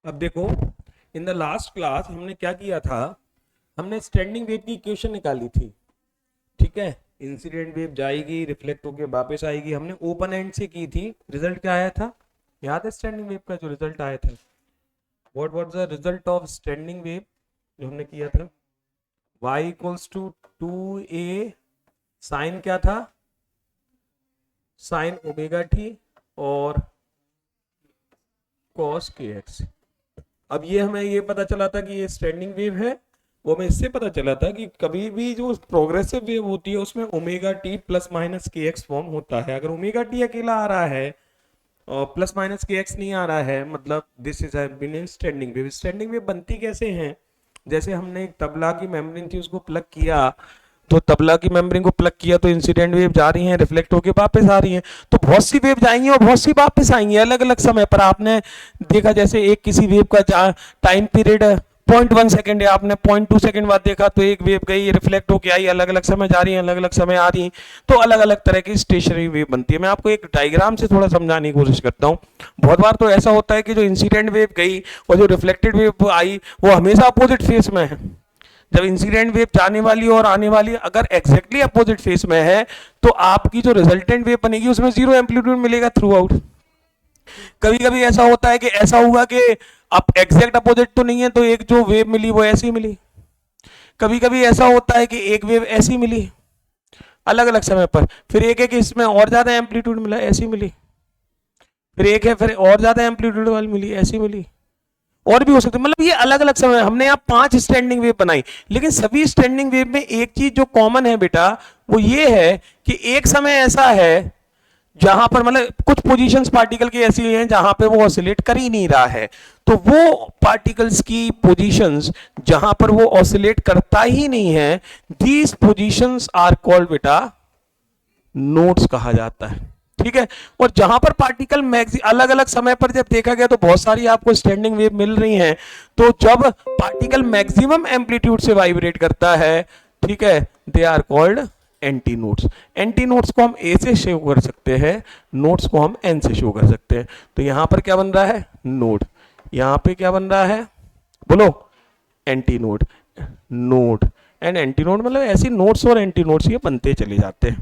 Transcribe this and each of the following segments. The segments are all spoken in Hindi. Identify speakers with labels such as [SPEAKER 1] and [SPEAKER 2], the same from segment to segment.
[SPEAKER 1] अब देखो, इन द लास्ट क्लास हमने क्या किया था, हमने स्टैंडिंग वेव की इक्वेशन निकाली थी। ठीक है, इंसिडेंट वेव जाएगी, रिफ्लेक्ट होके वापस आएगी, हमने ओपन एंड से की थी। रिजल्ट क्या आया था, याद है? स्टैंडिंग वेव का जो रिजल्ट आया था, what was the result of standing wave जो हमने किया था? y equals to 2a sign क्या था, साइन ओमेगा टी और cos kx। अब ये हमें ये पता चला था कि ये स्टैंडिंग वेव है, वो हमें इससे पता चला था कि कभी भी जो प्रोग्रेसिव वेव होती है उसमें ओमेगा टी प्लस माइनस के एक्स फॉर्म होता है। अगर ओमेगा टी अकेला आ रहा है और प्लस माइनस के एक्स नहीं आ रहा है, मतलब this is been standing wave. Standing wave बनती कैसे हैं? जैसे हमने एक तबला की मेम्ब्रेन थी, उसको प्लग किया, तो तबला की मेम्ब्रेन को प्लग किया तो इंसिडेंट वेव जा रही हैं, रिफ्लेक्ट होकर वापस आ रही हैं। तो बहुत सी वेव जाएंगी और बहुत सी वापस आएंगी अलग अलग समय पर। आपने देखा जैसे एक किसी वेव का टाइम पीरियड 0.1 सेकेंड है, आपने 0.2 सेकेंड बाद देखा तो एक वेव गई, रिफ्लेक्ट होके आई, अलग अलग समय जा रही है, अलग अलग समय आ रही है। तो अलग अलग तरह की स्टेशनरी वेव बनती है। मैं आपको एक डायग्राम से थोड़ा समझाने की कोशिश करता हूँ। बहुत बार तो ऐसा होता है कि जो इंसिडेंट वेव गई और जो रिफ्लेक्टेड वेव आई वो हमेशा अपोजिट फेस में है। जब इंसिडेंट वेव जाने वाली और आने वाली अगर एग्जैक्टली अपोजिट फेस में है तो आपकी जो रिजल्टेंट वेव बनेगी उसमें जीरो एम्पलीट्यूड मिलेगा थ्रू आउट। कभी कभी ऐसा होता है कि ऐसा हुआ कि अब एग्जैक्ट अपोजिट तो नहीं है तो एक जो वेव मिली वो ऐसी मिली। कभी कभी ऐसा होता है कि एक वेव ऐसी मिली अलग अलग समय पर, फिर एक है कि इसमें और ज्यादा एम्पलीट्यूड मिला, ऐसी मिली। फिर एक है फिर और ज्यादा एम्पलीट्यूड वाली मिली, ऐसी मिली। और भी हो सकते, मतलब ये अलग अलग समय। हमने यहाँ 5 स्टैंडिंग वेव बनाई, लेकिन सभी स्टैंडिंग वेव में एक चीज जो कॉमन है बेटा वो ये है कि एक समय ऐसा है जहां पर मतलब कुछ पोजीशंस पार्टिकल की ऐसी हैं जहां पे वो ऑसिलेट कर ही नहीं रहा है। तो वो पार्टिकल्स की पोजीशंस जहां पर वो ऑसिलेट करता ही नहीं है, दीज पोजीशंस आर कॉल्ड बेटा नोड्स कहा जाता है। ठीक है, और जहां पर पार्टिकल अलग अलग समय पर जब देखा गया तो बहुत सारी आपको स्टैंडिंग वेव मिल रही हैं। तो जब पार्टिकल मैक्सिमम एम्पलीट्यूड से वाइब्रेट करता है, ठीक है, they are called antinodes. Antinodes को हम ए से शो कर सकते हैं, नोड्स को हम एन से शो कर सकते हैं। तो यहां पर क्या बन रहा है, नोड। यहां पे क्या बन रहा है, बोलो, anti node. Node and anti node, मतलब ऐसी नोड्स और एंटी नोड्स ये बनते चले जाते हैं,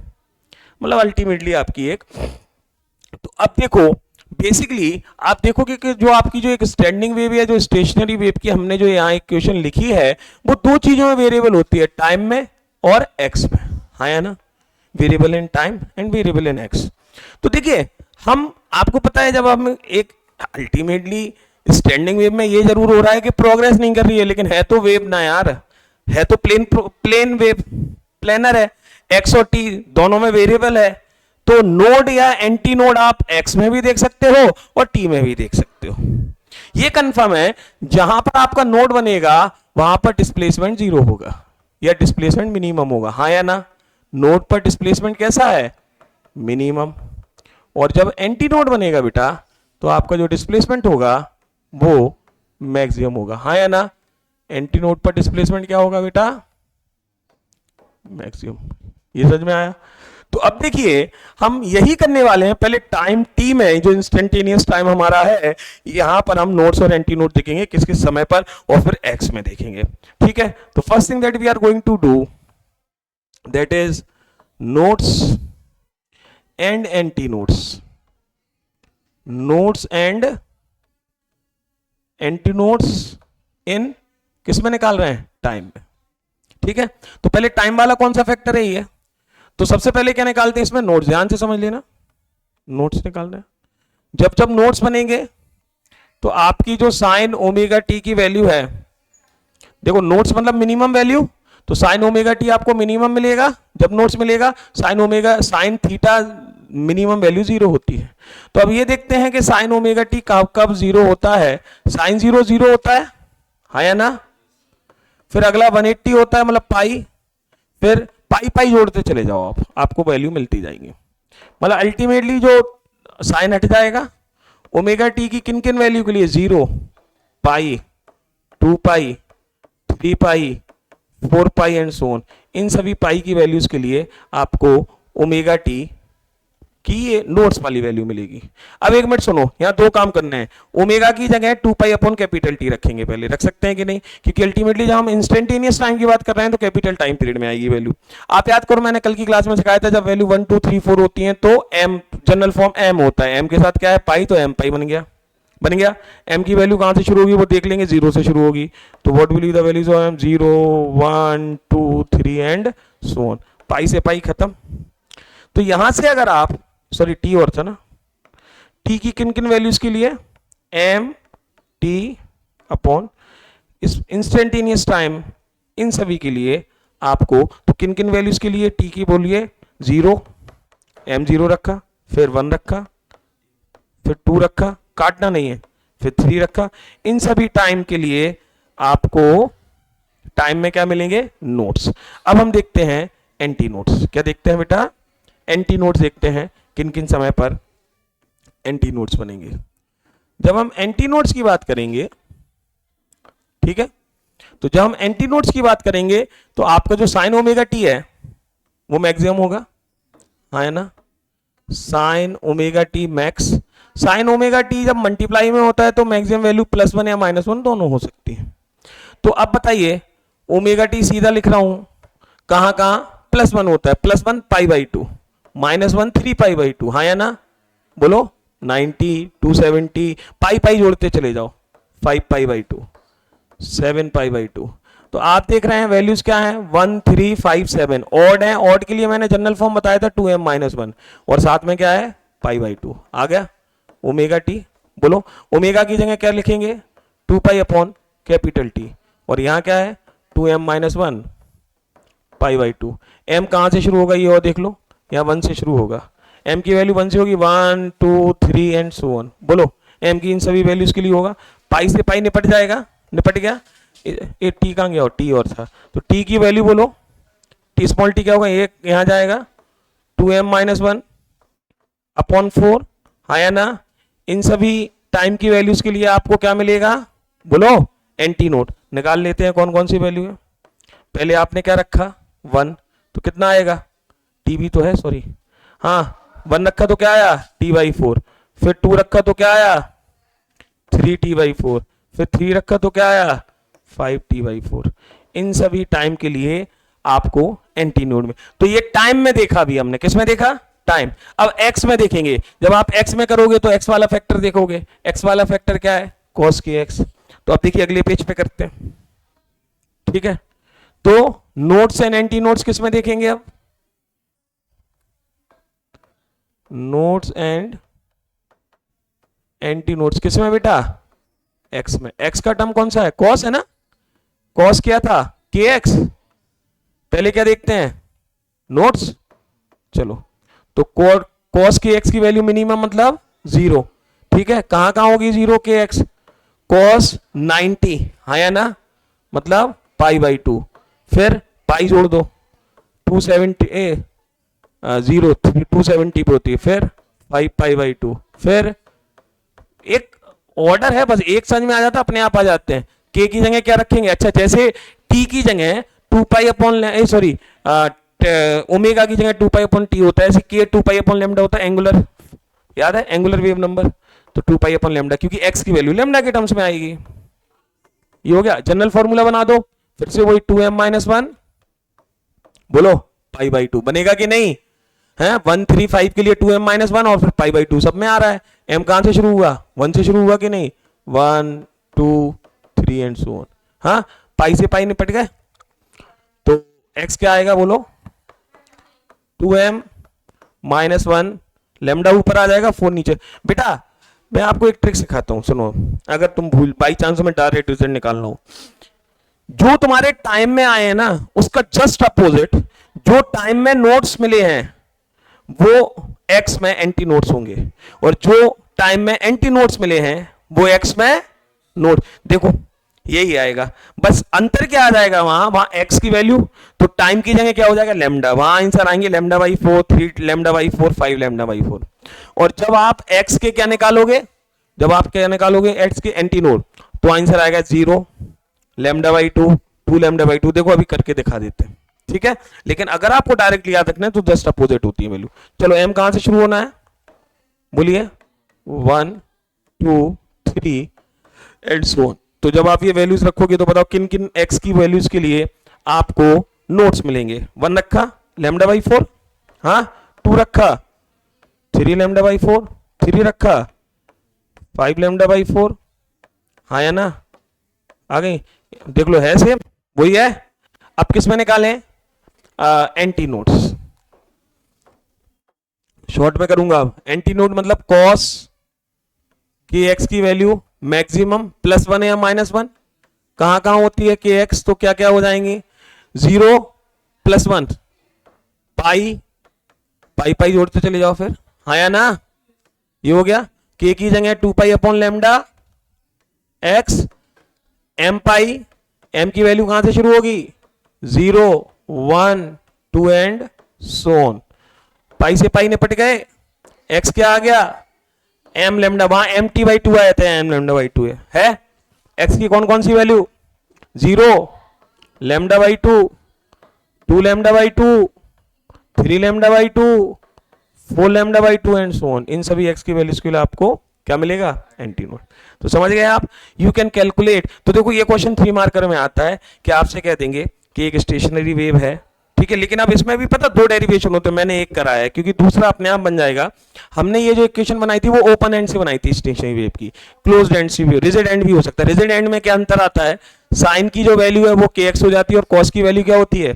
[SPEAKER 1] मतलब अल्टीमेटली आपकी एक। तो अब देखो, बेसिकली आप देखोगे कि जो आपकी जो एक स्टैंडिंग वेव या जो स्टेशनरी वेव की हमने जो यहाँ इक्वेशन लिखी है वो दो चीजों में वेरिएबल होती है, टाइम में और एक्स में। हाँ या ना, variable in time and variable in x. तो देखिए, हम आपको पता है जब हम एक अल्टीमेटली स्टैंडिंग वेव में ये जरूर हो रहा है कि प्रोग्रेस नहीं कर रही है, लेकिन है तो वेव ना यार, है तो प्लेन वेव, प्लेनर है। एक्स और टी दोनों में वेरिएबल है, तो नोड या एंटी नोड आप एक्स में भी देख सकते हो और टी में भी देख सकते हो। ये कंफर्म है, जहां पर आपका नोड बनेगा वहां पर डिस्प्लेसमेंट जीरो होगा या डिस्प्लेसमेंट मिनिमम होगा। हाँ या ना, नोड पर डिस्प्लेसमेंट कैसा है, मिनिमम। और जब एंटी नोड बनेगा बेटा तो आपका जो डिस्प्लेसमेंट होगा वो मैक्सिमम होगा। हाँ या ना, एंटी नोड पर डिस्प्लेसमेंट क्या होगा बेटा, मैक्सिमम। ये समझ में आया? तो अब देखिए, हम यही करने वाले हैं। पहले टाइम टी में जो इंस्टेंटेनियस टाइम हमारा है, यहां पर हम नोड्स और एंटी नोड देखेंगे किस किस समय पर, और फिर एक्स में देखेंगे। ठीक है, तो first thing that we are going to do that is nodes and antinodes. Nodes and antinodes in किस में निकाल रहे हैं, टाइम में। ठीक है, तो पहले टाइम वाला कौन सा फैक्टर है, ये। तो सबसे पहले क्या निकालते हैं इसमें, नोट्स। ध्यान से समझ लेना, नोट्स निकालना है। जब जब नोट्स बनेंगे तो आपकी जो साइन ओमेगा टी की वैल्यू है, देखो नोट्स मतलब मिनिमम वैल्यू, तो साइन ओमेगा टी आपको मिनिमम मिलेगा जब नोट्स मिलेगा। Sine omega, sine theta minimum value zero होती है। तो अब ये देखते हैं कि साइन ओमेगा टी कब कब जीरो होता है। साइन जीरो जीरो होता है, हाँ या ना। फिर अगला 180 होता है, मतलब पाई। फिर पाई पाई जोड़ते चले जाओ आप, आपको वैल्यू मिलती जाएंगी। मतलब अल्टीमेटली जो साइन हट जाएगा ओमेगा टी की किन किन वैल्यू के लिए, 0, पाई, 2 पाई, 3 पाई, 4 पाई एंड सो ऑन। इन सभी पाई की वैल्यूज के लिए आपको ओमेगा टी कि ये नोट्स वाली वैल्यू मिलेगी। अब एक मिनट सुनो, यहाँ दो काम करने हैं। ओमेगा की जगह 2 पाई अपॉन कैपिटल टी रखेंगे, पहले रख सकते हैं कि नहीं, क्योंकि अल्टीमेटली जब हम इंस्टेंटेनियस टाइम की बात कर रहे हैं तो कैपिटल टाइम पीरियड में आएगी वैल्यू। आप याद करो, मैंने कल की क्लास में सिखाया था, जब वैल्यू 1 2 3 4 होती है तो एम जनरल फॉर्म एम होता है, एम के साथ क्या है पाई, तो एम पाई बन गया। एम की वैल्यू कहां से शुरू होगी वो देख लेंगे, 0 से शुरू होगी। तो what will be the values of M, 0 1 2 3 and so on, pi से पाई खत्म। तो यहां से अगर आप, सॉरी टी और था ना, टी की किन किन वैल्यूज के लिए, एम टी अपॉन इस इंस्टेंटेनियस टाइम, इन सभी के लिए आपको, तो किन किन वैल्यूज के लिए, टी की बोलिए 0, एम 0 रखा, फिर 1 रखा, फिर 2 रखा, काटना नहीं है, फिर 3 रखा। इन सभी टाइम के लिए आपको टाइम में क्या मिलेंगे, नोट्स। अब हम देखते हैं एंटी नोट्स। क्या देखते हैं बेटा, एंटी नोट्स देखते हैं, किन किन समय पर एंटी नोट्स बनेंगे। जब हम एंटी नोट्स की बात करेंगे, ठीक है, तो जब हम एंटी नोट्स की बात करेंगे तो आपका जो साइन ओमेगा टी है वो मैक्सिमम होगा, हाँ है ना, sign omega T max. Sign omega T जब मल्टीप्लाई में होता है तो मैक्सिमम वैल्यू +1 या -1 दोनों हो सकती है। तो अब बताइए, ओमेगा टी सीधा लिख रहा हूं, कहां कहां +1 होता है, +1 π/2, -1 3π/2, हाँ या ना, बोलो 90 270, पाई पाई जोड़ते चले जाओ, 5π/2 7π/2। तो आप देख रहे हैं वैल्यूज क्या है, 1 3 5 7, ऑड है, ऑड के लिए मैंने जनरल फॉर्म बताया था 2m - 1, और साथ में क्या है π/2 आ गया ओमेगा टी। बोलो ओमेगा की जगह क्या लिखेंगे, 2 पाई अपॉन कैपिटल टी, और यहां क्या है 2m - 1 π/2। m कहां से शुरू होगा ये और देख लो, यहां 1 से शुरू होगा, m की वैल्यू 1 से होगी, 1 2 3 एंड सो ऑन। बोलो m की इन सभी वैल्यूज के लिए होगा, पाई से पाई निपट जाएगा, निपट गया, ये टी कहां गया, और टी और था, तो टी की वैल्यू बोलो, टी स्मॉल टी क्या होगा, एक यहां जाएगा 2m - 1 अपॉन 4, हाँ या ना। इन सभी टाइम की वैल्यूज के लिए आपको क्या मिलेगा, बोलो एंटी नोट। निकाल लेते हैं कौन कौन सी वैल्यू है। पहले आपने क्या रखा 1, तो कितना आएगा, टी भी तो है, सॉरी, हाँ 1 रखा तो क्या आया t/4, फिर 2 रखा तो क्या आया 3t/4, फिर 3 रखा तो क्या आया 5t/4। इन सभी टाइम के लिए आपको एंटी नोड में, तो ये टाइम में देखा भी हमने, किस में देखा, टाइम। अब एक्स में देखेंगे, जब आप एक्स में करोगे तो एक्स वाला फैक्टर देखोगे, एक्स वाला फैक्टर क्या है cos के एक्स। तो अब देखिए अगले पेज पे करते हैं, ठीक है। तो नोट्स एंड एंटी नोट्स किस में देखेंगे, अब नोट्स एंड एंटी नोट्स किस में बेटा, एक्स में। एक्स का टर्म कौन सा है, cos है ना, cos क्या था के एक्स। पहले क्या देखते हैं, नोट्स, चलो तो cos के एक्स की वैल्यू मिनिमम मतलब 0, ठीक है, कहां कहां होगी 0 के एक्स, cos 90, हाँ या ना, मतलब π/2, फिर पाई जोड़ दो 270 0 270 पे होती है, फिर 5π/2, फिर एक ऑर्डर है, बस एक समझ में आ जाता, अपने आप आ जाते हैं। के की जगह क्या रखेंगे, अच्छा जैसे टी की जगह 2 पाई अपॉन, सॉरी ओमेगा की जगह 2 पाई अपॉन टी होता है, ऐसे के 2 पाई अपॉन लैम्डा होता है, एंगुलर, याद है एंगुलर वेव नंबर, तो 2 पाई अपॉन लैम्डा, क्योंकि एक्स की वैल्यू लैम्डा के टर्म्स में आएगी। ये हो गया, जनरल फॉर्मूला बना दो, फिर से वही 2m - 1, बोलो π/2 बनेगा कि नहीं है, 1 3 5 के लिए 2m - 1 और फिर π/2 सब में आ रहा है। m कहां से शुरू हुआ, 1 से शुरू हुआ कि नहीं, 1 2 3 एंड सो ऑन, हाँ पाई से पाई निपट गए। तो x क्या आएगा, बोलो 2m - 1, लैम्डा ऊपर आ जाएगा, 4 नीचे। बेटा मैं आपको एक ट्रिक सिखाता हूं, सुनो, अगर तुम भूल बाई चांस में डायरेक्ट रिजल्ट निकालना हो, जो तुम्हारे टाइम में आए हैं ना उसका जस्ट अपोजिट जो टाइम में नोट्स मिले हैं वो एक्स में एंटी नोट्स होंगे, और जो टाइम में एंटी नोट्स मिले हैं वो एक्स में नोट। देखो यही आएगा, बस अंतर क्या आ जाएगा, वहां एक्स की वैल्यू, तो टाइम की जगह क्या हो जाएगा लैम्डा, वहां आंसर आएंगे λ/4 3 λ/4 5 λ/4। और जब आप एक्स के क्या निकालोगे, जब आप क्या निकालोगे एक्स के एंटी नोट, तो आंसर आएगा 0 λ/2 2 λ/2। देखो अभी करके दिखा देते हैं, ठीक है, लेकिन अगर आपको डायरेक्ट याद रखना है तो जस्ट अपोजिट होती है वैल्यू। चलो m कहां से शुरू होना है, बोलिए 1 2 3 एंड सो ऑन। तो जब आप ये वैल्यूज रखोगे तो बताओ किन किन x की वैल्यूज के लिए आपको नोट्स मिलेंगे। 1 रखा लैम्डा बाई 4, हाँ 2 रखा 3 लैम्डा बाई 4, 3 रखा 5 लैम्डा बाई 4, हाँ या ना, आ गई, देख लो है सेम वही है। अब किस में निकालें, एंटी नोट्स, शॉर्ट में करूंगा अब। एंटी नोट मतलब कॉस के एक्स की वैल्यू मैक्सिमम +1 या -1, कहां कहां होती है के एक्स, तो क्या क्या हो जाएंगे 0 +1 पाई पाई पाई जोड़ते चले जाओ फिर, हाँ या ना, ये हो गया। के की जगह 2 pi upon lambda X, M pi, M की वैल्यू कहां से शुरू होगी 0 1 2 एंड सो ऑन। पाई से पाई निपट गए, एक्स क्या आ गया एम लैम्डा, वहां एम टी बाई 2 आए थे, एम लैम्डा बाई 2 है। एक्स की कौन कौन सी value 0 lambda by 2, 2 lambda by 2, 3 lambda by 2, 4 lambda by 2 and so on. इन सभी एक्स की वैल्यूज के लिए आपको क्या मिलेगा एंटी नोट। तो समझ गए आप, यू कैन कैलकुलेट। तो देखो ये क्वेश्चन 3 मार्कर में आता है कि आपसे कह देंगे कि एक स्टेशनरी वेव है, ठीक है, लेकिन अब इसमें भी पता 2 डेरिवेशन होते हैं, मैंने एक कराया है क्योंकि दूसरा अपने आप बन जाएगा। हमने ये जो इक्वेशन बनाई थी वो ओपन एंड से बनाई थी स्टेशनरी वेव की, क्लोज्ड एंड से भी, रिजिड एंड भी हो सकता है। रिजिड एंड में क्या अंतर आता है, साइन की जो वैल्यू है वो kx हो जाती है और कॉस की वैल्यू क्या होती है,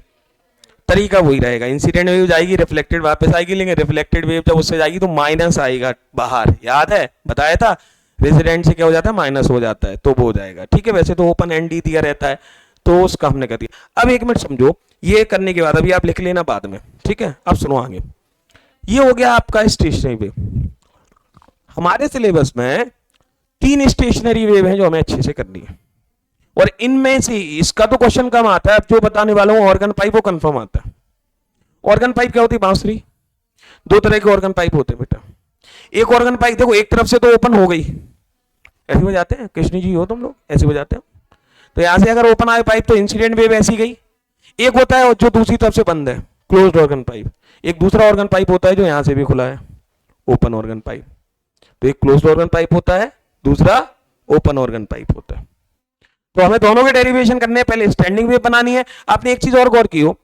[SPEAKER 1] तरीका वही रहेगा। इंसिडेंट वेव जाएगी रिफ्लेक्टेड वापस आएगी, लेकिन रिफ्लेक्टेड वेव जब उससे जाएगी तो माइनस आएगा बाहर, याद है बताया था। रेजिडेंट से क्या हो जाता है माइनस हो जाता है, तो वो हो जाएगा, ठीक है। वैसे तो ओपन एंड डी दिया रहता है, तो उसका हमने कर दिया। अब 1 मिनट समझो, ये करने के बाद अभी आप लिख लेना बाद में, ठीक है। अब सुनो आगे, ये हो गया आपका स्टेशनरी वेव। हमारे सिलेबस में 3 स्टेशनरी वेव हैं जो हमें अच्छे से करनी है, और इनमें से इसका तो क्वेश्चन कम आता है। अब जो बताने वाला हूं ऑर्गन पाइप वो कंफर्म आता है। ऑर्गन पाइप क्या होती है, बांसुरी। 2 तरह के ऑर्गन पाइप होते हैं बेटा। एक ऑर्गन पाइप देखो एक तरफ से तो ओपन हो गई, ऐसे बजाते हैं, कृष्ण जी हो तुम लोग ऐसे बजाते हो, तो यहां से अगर ओपन आए पाइप तो इंसिडेंट वेव ऐसी गई। एक होता है जो दूसरी तरफ से बंद है, क्लोज्ड ऑर्गन पाइप। एक दूसरा ऑर्गन पाइप होता है जो यहां से भी खुला है, ओपन ऑर्गन पाइप। तो एक क्लोज्ड ऑर्गन पाइप होता है, दूसरा ओपन ऑर्गन पाइप होता है। तो हमें दोनों के डेरिवेशन करने हैं, पहले स्टैंडिंग वेव बनानी है। आपने एक चीज और गौर की हो,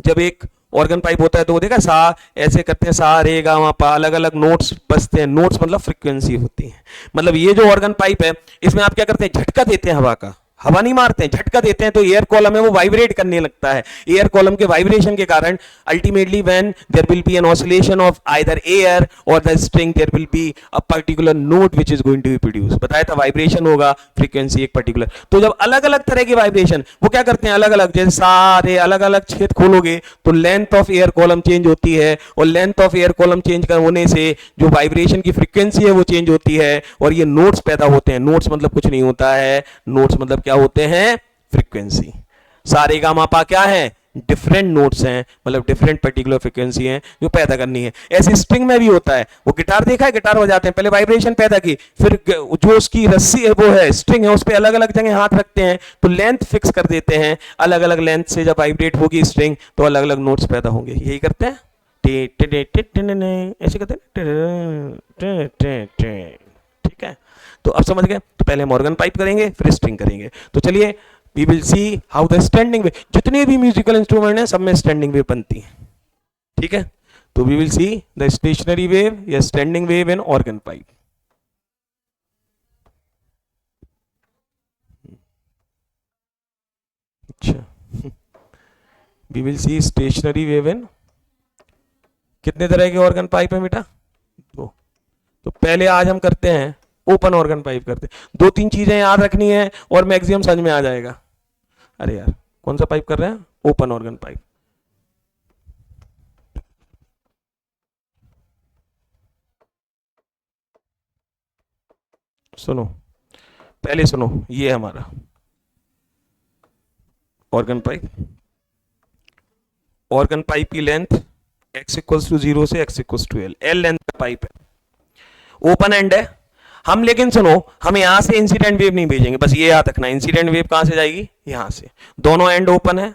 [SPEAKER 1] जब एक ऑर्गन पाइप होता है तो वो देखा सा ऐसे करते हैं, सा रे गा वहां पा, अलग अलग नोट्स बजते हैं। नोट्स मतलब फ्रीक्वेंसी होती है। मतलब ये जो ऑर्गन पाइप है इसमें आप क्या करते हैं, झटका देते हैं हवा का, हवा नहीं मारते हैं, झटका देते हैं, तो एयर कॉलम है वो वाइब्रेट करने लगता है। एयर कॉलम के वाइब्रेशन के कारण ultimately when there will be an oscillation of either air or the string, there will be a particular note which is going to be produce. बताया था वाइब्रेशन होगा, फ्रीक्वेंसी एक पर्टिकुलर। तो जब अलग अलग तरह के वाइब्रेशन वो क्या करते हैं, अलग अलग, जैसे सारे अलग अलग छेद खोलोगे तो length of air column change होती है, और length of air column change होने से जो वाइब्रेशन की फ्रीक्वेंसी है वो चेंज होती है, और ये नोट्स पैदा होते हैं। नोट्स मतलब कुछ नहीं होता है, नोट्स मतलब क्या होते हैं, फ्रीक्वेंसी। सारे गा मापा क्या है, डिफरेंट नोट्स हैं, मतलब डिफरेंट पर्टिकुलर फ्रीक्वेंसी हैं जो पैदा करनी है। ऐसे स्ट्रिंग में भी होता है, वो गिटार देखा है, गिटार बजाते हैं, पहले वाइब्रेशन पैदा की, फिर जो उसकी रस्सी है वो है स्ट्रिंग है, उस पर अलग अलग जगह हाथ रखते हैं तो लेंथ फिक्स कर देते हैं। अलग अलग लेंथ से जब वाइब्रेट होगी स्ट्रिंग तो अलग अलग नोट्स पैदा होंगे। यही करते हैं, ऐसे करते हैं, ठीक है। तो अब समझ गए, तो पहले हम ऑर्गन पाइप करेंगे फिर स्ट्रिंग करेंगे। तो चलिए we will see how the standing wave, जितने भी म्यूजिकल इंस्ट्रूमेंट हैं सब में स्टैंडिंग वेव बनती है, ठीक है। तो we will see the stationary wave या standing wave in organ pipe. अच्छा, we will see stationary wave in, कितने तरह के ऑर्गन पाइप है बेटा, 2। तो पहले आज हम करते हैं ओपन ऑर्गन पाइप करते हैं। 2-3 चीजें याद रखनी है और मैक्सिमम समझ में आ जाएगा। अरे यार कौन सा पाइप कर रहे हैं, ओपन ऑर्गन पाइप। सुनो पहले सुनो, ये हमारा ऑर्गन पाइप। ऑर्गन पाइप की लेंथ x इक्वल्स टू 0 से x equals to l, l length का पाइप है, ओपन एंड है हम। लेकिन सुनो, हम यहां से इंसिडेंट वेव नहीं भेजेंगे, बस ये याद रखना, इंसिडेंट वेव कहां से जाएगी, यहां से। दोनों एंड ओपन है,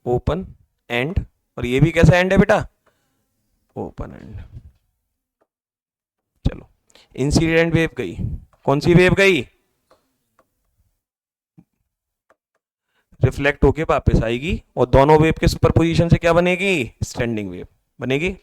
[SPEAKER 1] ओपन एंड, और ये भी कैसा एंड है बेटा, ओपन एंड। चलो इंसिडेंट वेव गई, कौन सी वेव गई, रिफ्लेक्ट होके वापस आएगी, और दोनों वेव के सुपरपोजिशन से क्या बनेगी, स्टैंडिंग वेव बनेगी।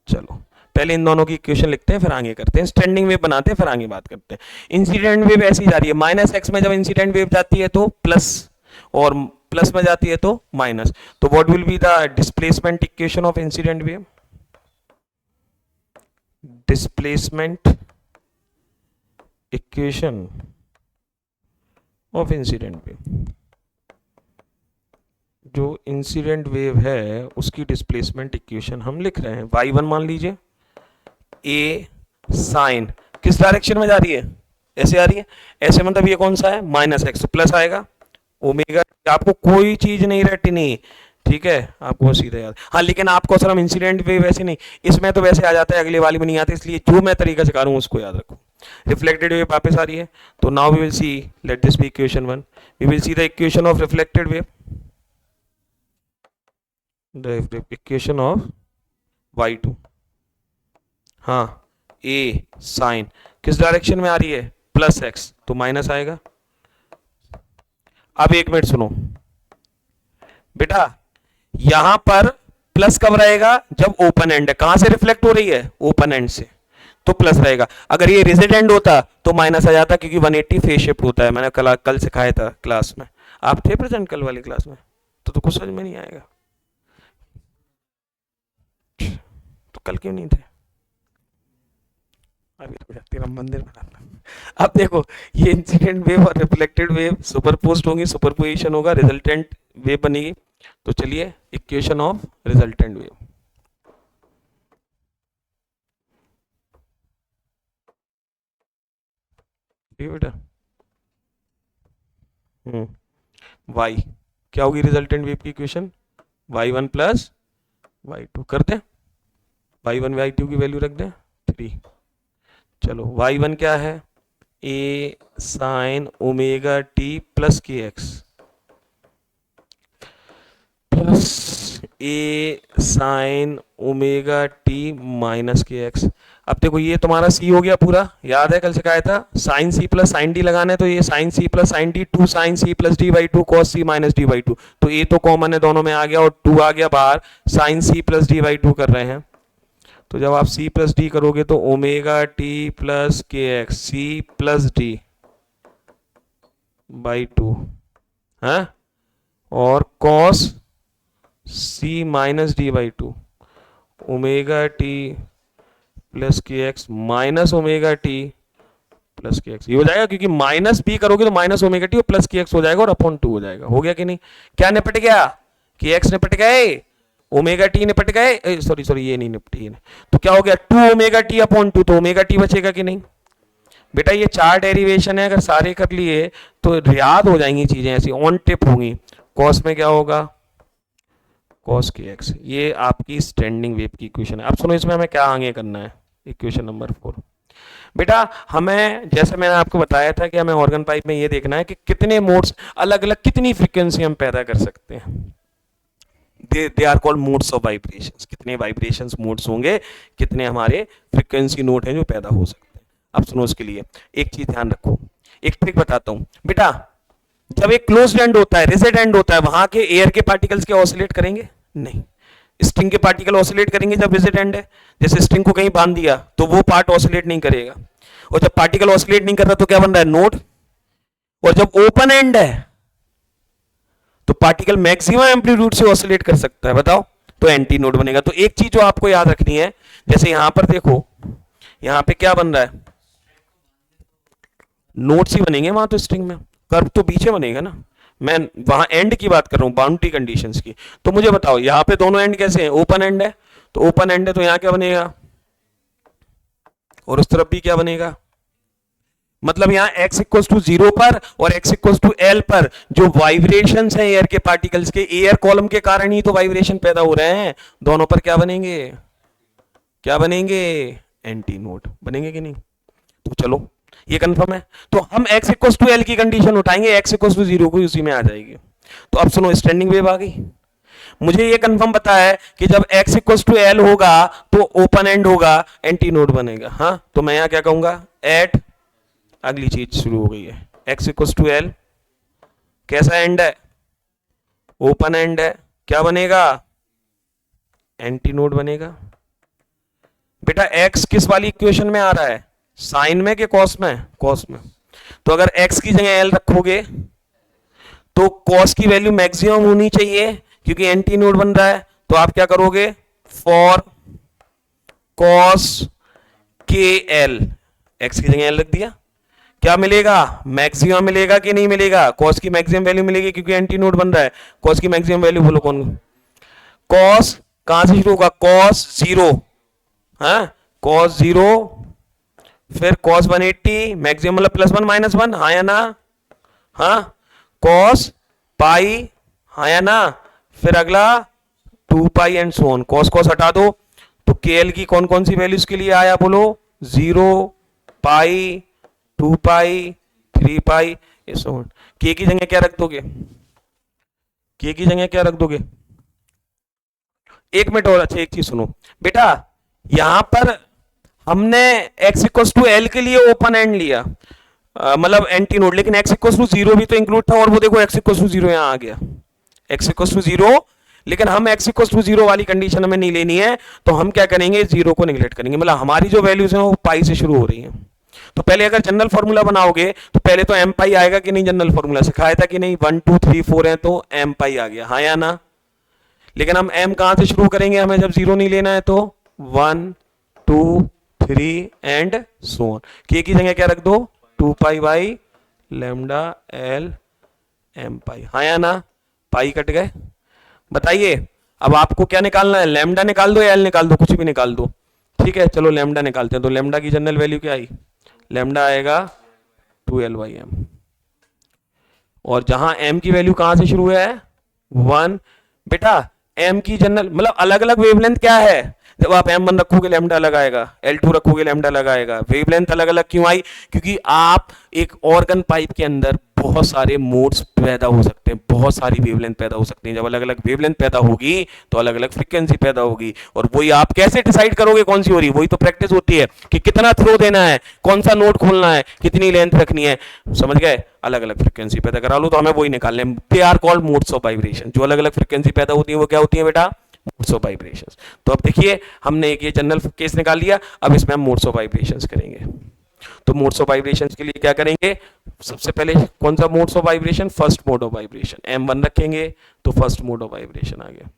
[SPEAKER 1] चलो पहले इन दोनों की इक्वेशन लिखते हैं, फिर आगे करते हैं, स्टैंडिंग वेव बनाते हैं, फिर आगे बात करते हैं। इंसिडेंट वेव ऐसी जा रही है, माइनस एक्स में जब इंसिडेंट वेव जाती है तो प्लस, और प्लस में जाती है तो माइनस, तो what will be the displacement equation of incident wave, displacement equation of incident wave, जो इंसिडेंट वेव है उसकी डिस्प्लेसमेंट इक्वेशन हम लिख रहे हैं। y1 मान लीजिए, ए साइन किस डायरेक्शन में जा रही है, ऐसे आ रही है, ऐसे मतलब ये कौन सा है, माइनस एक्स, प्लस आएगा ओमेगा, आपको कोई चीज नहीं रटनी, ठीक है, आपको सीधे याद। हाँ लेकिन आपको सर हम इंसिडेंट वेव वैसे नहीं, इसमें तो वैसे आ जाता है, अगले वाली में नहीं आती, इसलिए जो मैं तरीका सिखा रहा हूँ उसको याद रखो। रिफ्लेक्टेड वेव वापस आ रही है, तो now we will see, let this be equation 1, we will see the equation of reflected wave, the equation of y2, हाँ ए साइन किस डायरेक्शन में आ रही है, प्लस एक्स, तो माइनस आएगा। अब एक मिनट सुनो बेटा, यहां पर प्लस कब रहेगा, जब ओपन एंड है, कहां से रिफ्लेक्ट हो रही है, ओपन एंड से, तो प्लस रहेगा। अगर ये रिजिड एंड होता तो माइनस आ जाता, क्योंकि 180 फेज शिफ्ट होता है, मैंने कल सिखाया था क्लास में, आप थे प्रेजेंट कल वाली क्लास में, तो कुछ समझ में नहीं आएगा, तो कल क्यों नहीं थे, अभी तेरा मंदिर बनाना। अब देखो ये इंसिडेंट वेव और रिफ्लेक्टेड वेव सुपरपोज्ड होंगी, सुपरपोजिशन होगा, रिजल्टेंट वेव बनेगी। तो चलिए इक्वेशन ऑफ रिजल्टेंट वेव, ठीक है बेटा, y क्या होगी रिजल्टेंट वेव की इक्वेशन, y1 प्लस y2, करते हैं y1 y2 की वैल्यू रख दें 3। चलो y1 क्या है, ए sign omega T plus K x, plus ए साइन ओमेगा टी माइनस के एक्स। अब देखो ये तुम्हारा सी हो गया पूरा, याद है कल सिखाया था, sine C plus sine D लगाना है, तो ये sine C plus sine D, 2 sine C plus D by 2 cos C minus D by 2, तो ए तो कॉमन है दोनों में आ गया, और 2 आ गया बाहर, sine C plus D by 2 कर रहे हैं, तो जब आप c प्लस डी करोगे तो omega T plus K X, C plus D by 2 है, और cos c minus D by 2, omega T plus K X minus omega T plus K X, ये हो जाएगा, क्योंकि माइनस b करोगे तो माइनस ओमेगा टी और प्लस के एक्स हो जाएगा, और अपॉन 2 हो जाएगा। हो गया कि नहीं, क्या निपट गया, के एक्स निपट गए, ओमेगा टी निपट गए, सॉरी ये नहीं निपटी, तो क्या हो गया 2 ओमेगा टी अपॉन 2, तो ओमेगा टी बचेगा कि नहीं बेटा। ये 4 डेरिवेशन है, अगर सारे कर लिए तो याद हो जाएंगी चीजें, ऐसी ऑन टिप होंगी। कॉस में क्या होगा, कॉस के एक्स, ये आपकी स्टैंडिंग वेव की इक्वेशन है। अब सुनो इसमें हमें क्या आगे करना है, इक्वेशन नंबर 4 बेटा, हमें जैसे मैंने आपको बताया था कि हमें ऑर्गन पाइप में ये देखना है कि कितने मोड्स, अलग अलग कितनी फ्रीक्वेंसी हम पैदा कर सकते हैं, they are called modes of vibrations, कितने वाइब्रेशंस मोड्स होंगे, कितने हमारे फ्रीक्वेंसी नोट हैं जो पैदा हो सकते हैं। अब सुनो इसके लिए एक चीज ध्यान रखो, एक ट्रिक बताता हूं बेटा, जब एक क्लोज्ड एंड होता है, रिजिड एंड होता है, वहां के एयर के पार्टिकल्स क्या ऑसिलेट करेंगे, नहीं, स्ट्रिंग के पार्टिकल ऑसिलेट करेंगे जब रिजिड एंड है, जैसे स्ट्रिंग को कहीं बांध दिया तो वो पार्ट ऑसिलेट नहीं करेगा, और जब पार्टिकल ऑसिलेट नहीं कर रहा तो क्या बन रहा है, नोड, और जब ओपन एंड है तो पार्टिकल मैक्सिमम एम्पलीट्यूड से ऑसिलेट कर सकता है, बताओ, तो एंटी नोड बनेगा। तो एक चीज जो आपको याद रखनी है, जैसे यहां पर देखो, यहां पे क्या बन रहा है, नोड्स ही बनेंगे वहां, तो स्ट्रिंग में कर्व तो पीछे बनेगा ना, मैं वहां एंड की बात कर रहा हूं, बाउंड्री कंडीशंस की। तो मुझे बताओ यहां पे दोनों एंड कैसे हैं, ओपन एंड है, तो ओपन एंड है तो यहां क्या बनेगा, और उस तरफ भी क्या बनेगा, मतलब यहां x इक्वल टू 0 पर और x इक्वल टू l पर जो वाइब्रेशंस हैं एयर के पार्टिकल्स के, एयर कॉलम के कारण ही तो वाइब्रेशन पैदा हो रहे हैं, दोनों पर क्या बनेंगे, क्या बनेंगे, एंटी नोड बनेंगे कि नहीं। तो चलो ये कंफर्म है, तो हम x इक्वल टू l की कंडीशन उठाएंगे, x इक्वल टू 0 को उसी में आ जाएगी। तो अब सुनो, स्टैंडिंग वेव आ गई। मुझे ये कंफर्म पता है कि जब x इक्वल टू एल होगा तो ओपन एंड होगा, एंटी नोड बनेगा। हाँ, तो मैं यहां क्या कहूंगा, एट, अगली चीज शुरू हो गई है, x इक्वल टू एल, कैसा एंड है, ओपन एंड है, क्या बनेगा, एंटी नोड बनेगा। बेटा x किस वाली इक्वेशन में आ रहा है, साइन में कि कॉस में, कॉस में। तो अगर x की जगह l रखोगे तो कॉस की वैल्यू मैक्सिमम होनी चाहिए क्योंकि एंटी नोड बन रहा है। तो आप क्या करोगे, फॉर कॉस के एल, एक्स की जगह एल रख दिया, क्या मिलेगा, मैक्सिमम मिलेगा कि नहीं मिलेगा, कॉस की मैक्सिमम वैल्यू मिलेगी क्योंकि एंटी नोड बन रहा है। कॉस की मैक्सिमम वैल्यू बोलो कौन, कॉस कहां से शुरू होगा, कॉस जीरो, हाँ कॉस जीरो, फिर कॉस 180, मैक्सिमम मतलब प्लस वन माइनस वन, हाँ या ना, हाँ कॉस पाई, हाँ या ना, फिर अगला 2 pi and so on. Cos cos हटा दो तो केएल की कौन कौन सी वैल्यूज के लिए आया बोलो, 0, पाई, 2 पाई, 3 पाई, सो ऑन। के की जगह क्या रख दोगे, के की जगह क्या रख दोगे, एक मिनट और, अच्छा एक चीज सुनो बेटा, यहां पर हमने x इक्वल टू एल के लिए ओपन एंड लिया, मतलब एंटी नोड, लेकिन x इक्वल टू जीरो भी तो इंक्लूड था, और वो देखो x इक्वल टू जीरो यहां आ गया, x इक्वल टू जीरो, लेकिन हम x इक्वल टू जीरो वाली कंडीशन हमें नहीं लेनी है, तो हम क्या करेंगे, जीरो को निगलेक्ट करेंगे, मतलब हमारी जो वैल्यूज हैं वो पाई से शुरू हो रही हैं। तो पहले अगर जनरल फॉर्मूला बनाओगे तो पहले तो एम पाई आएगा कि नहीं, जनरल फॉर्मूला सिखाया था कि नहीं, 1 2 3 4 है तो एम पाई आ गया, हाँ या ना। लेकिन हम m कहां से शुरू करेंगे, हमें जब जीरो नहीं लेना है, तो 1 2 3 एंड सो ऑन। के की जगह क्या रख दो, 2 pi by lambda L M pi, हाँ या ना, पाई कट गए। बताइए अब आपको क्या निकालना है, लैम्डा निकाल दो या एल निकाल दो, कुछ भी निकाल दो, ठीक है। चलो लैम्डा निकालते हैं, तो लैम्डा की जनरल वैल्यू क्या आई, लैम्डा आएगा 2l बाई एम, और जहां m की वैल्यू कहां से शुरू है, 1। बेटा m की जनरल मतलब अलग अलग वेवलेंथ क्या है, जब आप m1 रखोगे लैम्डा अलग आएगा, L2 रखोगे लैम्डा अलग आएगा, वेवलेंथ अलग अलग क्यों आई, क्योंकि आप एक ऑर्गन पाइप के अंदर बहुत सारे मोड्स पैदा हो सकते हैं, बहुत सारी वेवलेंथ पैदा हो सकती हैं। जब अलग अलग वेवलेंथ पैदा होगी तो अलग अलग फ्रीक्वेंसी पैदा होगी, और वही आप कैसे डिसाइड करोगे कौन सी हो रही, वही तो प्रैक्टिस होती है कि कितना थ्रो देना है, कौन सा नोट खोलना है, कितनी लेंथ रखनी है, समझ गए। अलग अलग फ्रीक्वेंसी पैदा करा लो तो हमें वही निकालने, they are called modes of vibration. जो अलग अलग फ्रीक्वेंसी पैदा होती है वो क्या होती है बेटा, मोड्स ऑफ वाइब्रेशंस। तो अब देखिए हमने एक ये जनरल केस निकाल लिया, अब इसमें हम मोड्स ऑफ वाइब्रेशंस करेंगे। तो मोड्स ऑफ वाइब्रेशंस के लिए क्या करेंगे, सबसे पहले कौन सा modes of vibration, first mode of vibration, m1 रखेंगे तो फर्स्ट मोड ऑफ वाइब्रेशन आ गया,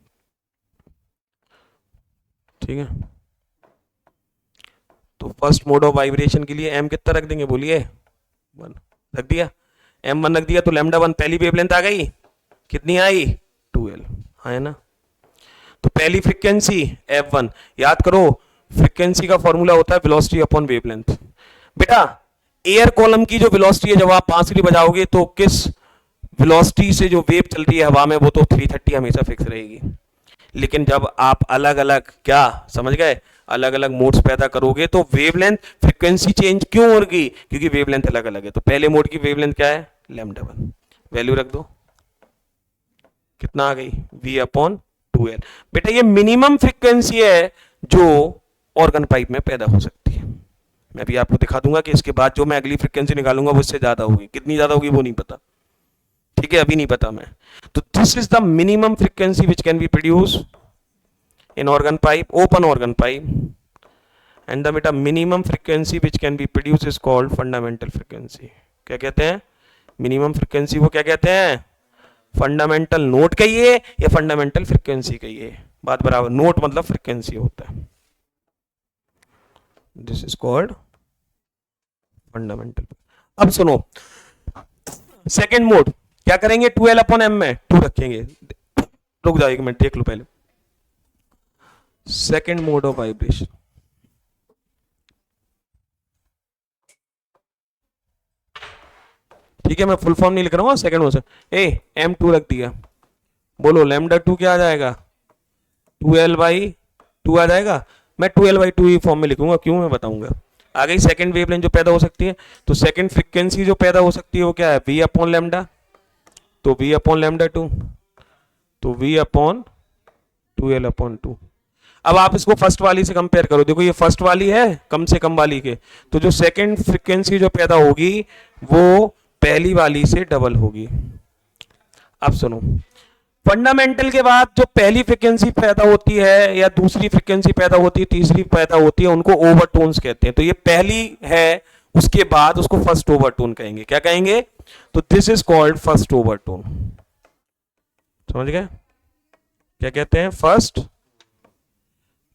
[SPEAKER 1] ठीक है। तो फर्स्ट मोड ऑफ वाइब्रेशन के लिए m कितना रख देंगे बोलिए, 1 रख दिया, m1 रख दिया तो लैम्डा 1 पहली वेवलेंथ आ गई, कितनी आई, 2l, है ना। तो पहली फ्रीक्वेंसी f1, याद करो फ्रीक्वेंसी का फॉर्मूला होता है वेलोसिटी अपॉन वेवलेंथ। बेटा एयर कॉलम की जो वेलोसिटी है, जब आप बांसुरी बजाओगे तो किस वेलोसिटी से जो वेव चल रही है हवा में, वो तो 330 हमेशा फिक्स रहेगी। लेकिन जब आप अलग अलग, क्या समझ गए, अलग अलग मोड्स पैदा करोगे तो वेवलेंथ फ्रीक्वेंसी चेंज क्यों होगी, क्योंकि वेवलेंथ अलग अलग है। तो पहले मोड की वेवलेंथ क्या है, लैम्डा 1, वैल्यू रख दो, कितना आ गई, v अपॉन 2l। बेटा ये मिनिमम फ्रीक्वेंसी है जो ऑर्गन पाइप में पैदा हो सकती है। मैं भी आपको दिखा दूंगा कि इसके बाद जो मैं अगली फ्रीक्वेंसी निकालूंगा वो इससे ज्यादा होगी, कितनी ज्यादा होगी वो नहीं पता, ठीक है, अभी नहीं पता मैं। तो this is the minimum frequency which can be produce in organ pipe, open organ pipe, and the बेटा minimum frequency which can be produce is called fundamental frequency. क्या कहते हैं, मिनिमम फ्रीक्वेंसी को क्या कहते हैं, फंडामेंटल नोट कहिए या फंडामेंटल फ्रीक्वेंसी कहिए, बात बराबर, नोट मतलब फ्रीक्वेंसी होता है, दिस इज कॉल्ड फंडामेंटल। अब सुनो सेकेंड मोड क्या करेंगे, 2l अपॉन m में 2 रखेंगे, रुक जाओ एक मिनट देख लो पहले, सेकेंड मोड ऑफ वाइब्रेशन, ठीक है, मैं फुल फॉर्म नहीं लिख रहा हूँ, सेकेंड मोड से m2 रख दिया, बोलो लैम्डा 2 क्या आ जाएगा, 2l बाई 2 आ जाएगा। मैं 2l बाई 2 ही फॉर्म में लिखूंगा, क्यों मैं बताऊंगा। आ गई सेकंड वेवलेंथ जो पैदा हो सकती है, तो सेकंड फ्रीक्वेंसी जो पैदा हो सकती है वो क्या है, v अपॉन लैम्डा, तो v अपॉन लैम्डा 2, तो v अपॉन 2l अपॉन 2। अब आप इसको फर्स्ट वाली से कंपेयर करो, देखो ये फर्स्ट वाली है कम से कम वाली के, तो जो सेकंड फ्रीक्वेंसी जो पैदा होगी वो पहली वाली से डबल होगी। अब सुनो, फंडामेंटल के बाद जो पहली फ्रीक्वेंसी पैदा होती है या दूसरी फ्रीक्वेंसी पैदा होती है, तीसरी पैदा होती है, उनको ओवरटोन्स कहते हैं। तो ये पहली है, उसके बाद उसको फर्स्ट ओवरटोन कहेंगे। क्या कहेंगे? तो this is called first overtone. समझ गए? क्या कहते हैं? फर्स्ट।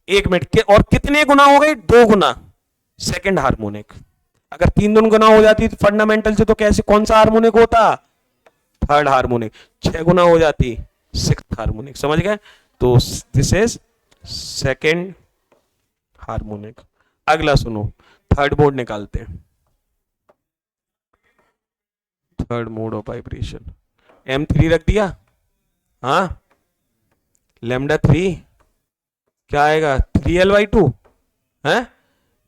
[SPEAKER 1] एक मिनट के, और कितने गुना हो गई? 2 गुना सेकंड हार्मोनिक। अगर 3 गुना हो जाती फंडामेंटल से तो कैसे, कौन सा हार्मोनिक होता? Third harmonic. 6 गुना हो जाती सिक्स्थ हार्मोनिक। समझ गए? तो दिस इज सेकंड हार्मोनिक। अगला सुनो, थर्ड मोड निकालते हैं। Third mode of vibration, M3 रख दिया। हाँ, लैम्डा 3 क्या आएगा? 3l/2 है?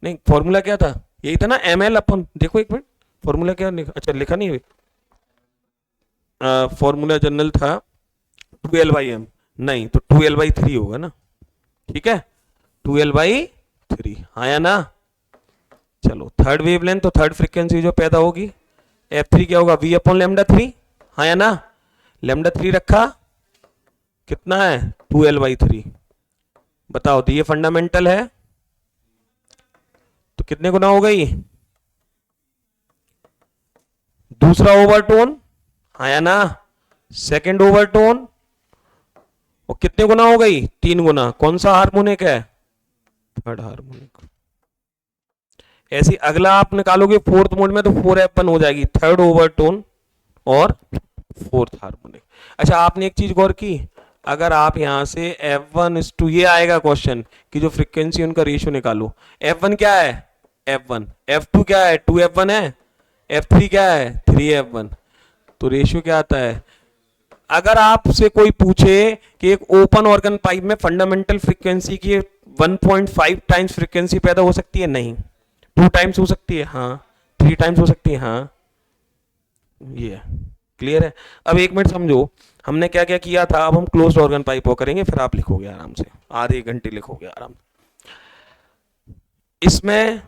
[SPEAKER 1] नहीं, फॉर्मूला क्या था? यही था ना, ml अपन, देखो एक मिनट फॉर्मूला क्या लिखा, अच्छा लिखा नहीं है, फॉर्मूला जनरल था 2l/m, नहीं तो 2l/3 होगा ना। ठीक है, 2l/3, हाँ या ना? चलो, थर्ड वेवलेंथ, तो थर्ड फ्रीक्वेंसी जो पैदा होगी f3 क्या होगा? v अपॉन लैम्डा 3, हाँ या ना? लैम्डा 3 रखा, कितना है? 2l/3। बताओ, तो ये फंडामेंटल है तो कितने गुना हो गई? दूसरा ओवरटोन, हाँ या ना? सेकंड ओवरटोन, और कितने गुना हो गई? 3 गुना। कौन सा हार्मोनिक है? Third harmonic. ऐसी अगला आप निकालोगे फोर्थ मोड में तो 4f1 हो जाएगी, थर्ड ओवरटोन और फोर्थ हार्मोनिक। अच्छा, आपने एक चीज गौर की, अगर आप यहां से f1 ये आएगा क्वेश्चन कि जो फ्रीक्वेंसी उनका रेशियो निकालो। f1 क्या है? f1। f2 क्या है? 2f1 है। f3 क्या है? 3f1। तो रेशियो क्या आता है? अगर आपसे कोई पूछे कि एक ओपन ऑर्गन पाइप में फंडामेंटल फ्रीक्वेंसी की 1.5 टाइम्स फ्रीक्वेंसी पैदा हो सकती है? नहीं। 2 टाइम्स हो सकती है? हाँ। 3 टाइम्स हो सकती है? हाँ। ये क्लियर है? अब एक मिनट समझो, हमने क्या क्या किया था। अब हम क्लोज्ड ऑर्गन पाइप वो करेंगे, फिर आप लिखोगे आराम से, आधे एक घंटे लिखोगे आराम से। इसमें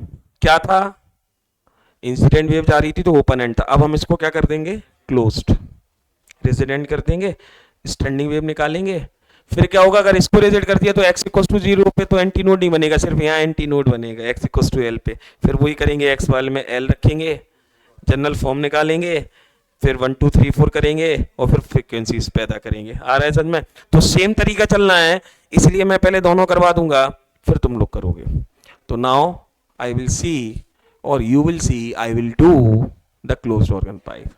[SPEAKER 1] क्या था? इंसिडेंट वेव जा रही थी तो ओपन एंड था। अब हम इसको क्या कर देंगे? क्लोज्ड रेजिडेंट कर देंगे, स्टैंडिंग वेव निकालेंगे। फिर क्या होगा? अगर इसको रेजिड कर दिया तो x इक्वल टू 0 पे तो एंटी नोड नहीं बनेगा, सिर्फ यहाँ एंटी नोड बनेगा x इक्वल टू l पे। फिर वही करेंगे, x वाले में l रखेंगे, जनरल फॉर्म निकालेंगे, फिर 1 2 3 4 करेंगे और फिर फ्रीक्वेंसीज पैदा करेंगे। आ रहा है समझ में? तो सेम तरीका चलना है, इसलिए मैं पहले दोनों करवा दूंगा फिर तुम लोग करोगे। तो नाउ आई विल सी और you will see, I will do the closed organ pipe.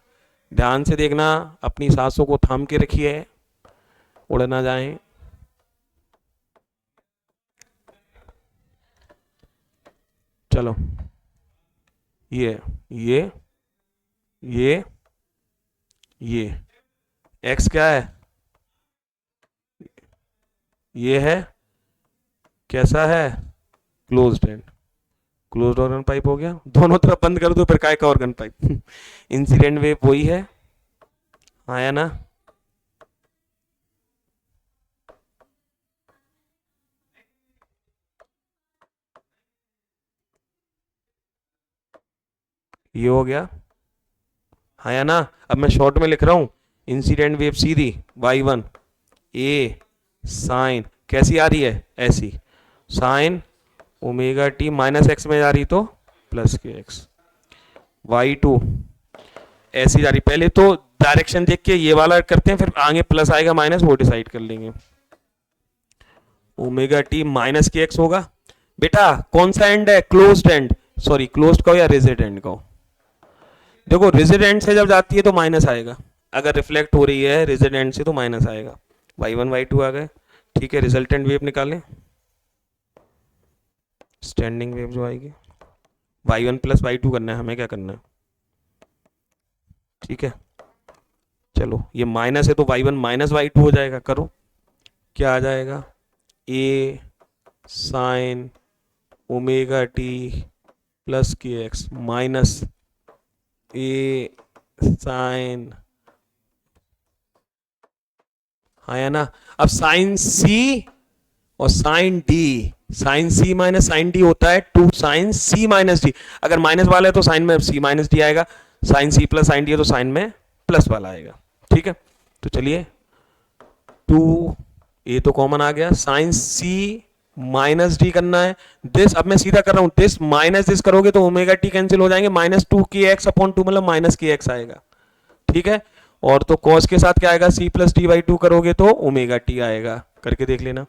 [SPEAKER 1] ध्यान से देखना, अपनी सांसों को थाम के रखिए, उड़ ना जाए। चलो, ये ये ये ये x क्या है? ये है, कैसा है? Closed end. Closed organ pipe हो गया। दोनों तरफ बंद कर दो, फिर काय का ऑर्गन पाइप? इंसिडेंट वेव वही है, आया ना? ये हो गया, आया ना? अब मैं शॉर्ट में लिख रहा हूं, इंसिडेंट वेव सीधी y1 a साइन, कैसी आ रही है? ऐसी, sine omega T minus X में जा रही तो प्लस के एक्स। y2 ऐसी जा रही। पहले तो डायरेक्शन देख के ये वाला करते हैं, फिर आगे प्लस आएगा माइनस, वो डिसाइड कर लेंगे। ओमेगा टी माइनस के एक्स होगा। बेटा कौन सा एंड है? क्लोज्ड एंड, सॉरी क्लोज्ड का हो या रिजिड एंड का हो। देखो रिजिड एंड से जब जाती है तो माइनस आएगा, अगर रिफ्लेक्ट हो रही है रिजिड एंड से तो माइनस आएगा। y1 y2 आ गए। ठीक है, रिजल्टेंट वेव निकालें, स्टैंडिंग वेव जो आएगी y1 प्लस y2 करना है हमें, क्या करना है? ठीक है, चलो ये माइनस है तो y1 माइनस y2 हो जाएगा। करो, क्या आ जाएगा? a sine omega T plus K X minus a sine हाँ या ना। अब साइन सी और sine D, sine C minus sine D होता है 2 साइन सी माइनस डी। अगर माइनस वाला है तो साइन में सी माइनस डी आएगा, sine C plus sine D है तो साइन में प्लस वाला आएगा। ठीक है, तो चलिए 2 ये तो कॉमन आ गया, साइन सी माइनस डी करना है। दिस अब मैं सीधा कर रहा हूं, दिस माइनस दिस करोगे तो ओमेगा टी कैंसिल हो जाएंगे, माइनस 2 के एक्स अपॉन 2 मतलब माइनस के एक्स आएगा। ठीक है, और तो कॉस के साथ क्या आएगा, सी प्लस डी बाई 2 करोगे तो ओमेगा टी आएगा। करके देख लेना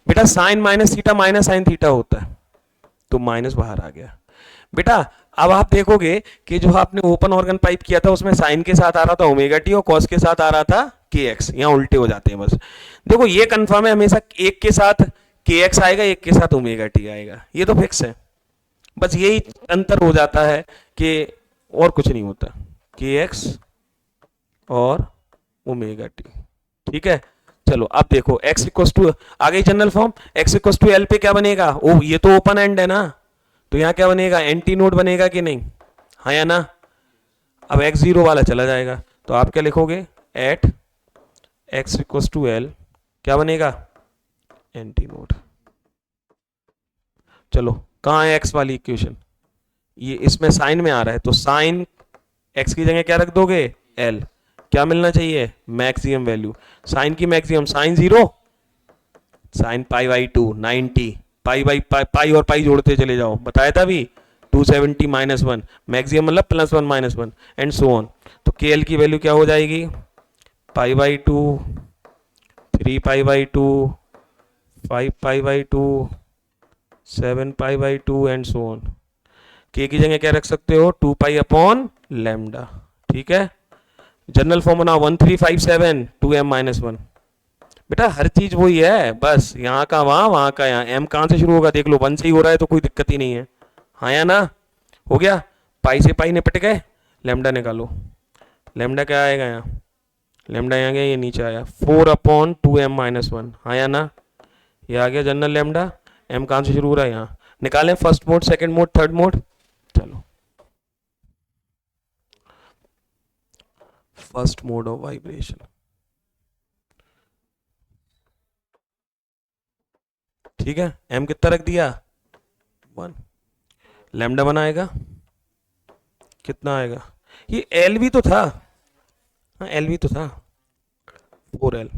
[SPEAKER 1] बेटा, sine minus theta minus sine theta होता है तो माइनस बाहर आ गया बेटा। अब आप देखोगे कि जो आपने ओपन ऑर्गन पाइप किया था उसमें साइन के साथ आ रहा था ओमेगा टी और कॉस के साथ आ रहा था के एक्स, यहां उल्टे हो जाते हैं बस। देखो ये कंफर्म है, हमेशा एक के साथ के एक्स आएगा, एक के साथ ओमेगा टी आएगा, ये तो फिक्स है। बस यही अंतर हो जाता है कि और कुछ नहीं होता, के एक्स और ओमेगा टी। ठीक है, चलो अब देखो x इक्वस टू आ गई general form, x equals to l पे क्या बनेगा, ओ ये तो ओपन एंड है ना, तो यहां क्या बनेगा, एंटी नोड बनेगा कि नहीं, हाँ या ना। अब x जीरो वाला चला जाएगा तो आप क्या लिखोगे, at x equals to l क्या बनेगा, एंटी नोड। चलो कहाँ है x वाली इक्वेशन, ये इसमें साइन में आ रहा है तो साइन x की जगह क्या रख दोगे, l, क्या मिलना चाहिए, मैक्सिमम वैल्यू। साइन की maximum sine 0 sine pi by 2 90, pi by pi और पाई जोड़ते चले जाओ, बताया था अभी 270 माइनस 1, मैक्सिमम मतलब plus 1 minus 1 and so on. तो के एल की वैल्यू क्या हो जाएगी, pi by 2, 3 pi by 2, 5 pi by 2, 7 pi by 2 and so on. K की जगह क्या रख सकते हो, 2 पाई अपॉन लैम्डा। ठीक है, जनरल फॉर्म बना 1357 2m माइनस 1। बेटा हर चीज वही है, बस यहाँ का वहां का यहाँ, m कहां से शुरू होगा देख लो, 1 से ही हो रहा है तो कोई दिक्कत ही नहीं है, हाँ या ना। हो गया, पाई से पाई निपट गए, लैम्डा निकालो, लैम्डा क्या आएगा यहाँ, लैम्डा यहाँ गया, ये नीचे आया 4 अपॉन 2m माइनस 1, हाँ या ना। ये आ गया जनरल लैम्डा, m कहां से शुरू हो रहा है यहाँ, निकालें first mode second mode third mode. चलो फर्स्ट मोड ऑफ वाइब्रेशन, ठीक है, m कितना रख दिया 1, लैम्डा बनाएगा कितना आएगा, ये एल भी तो था, हाँ एल भी तो था 4l,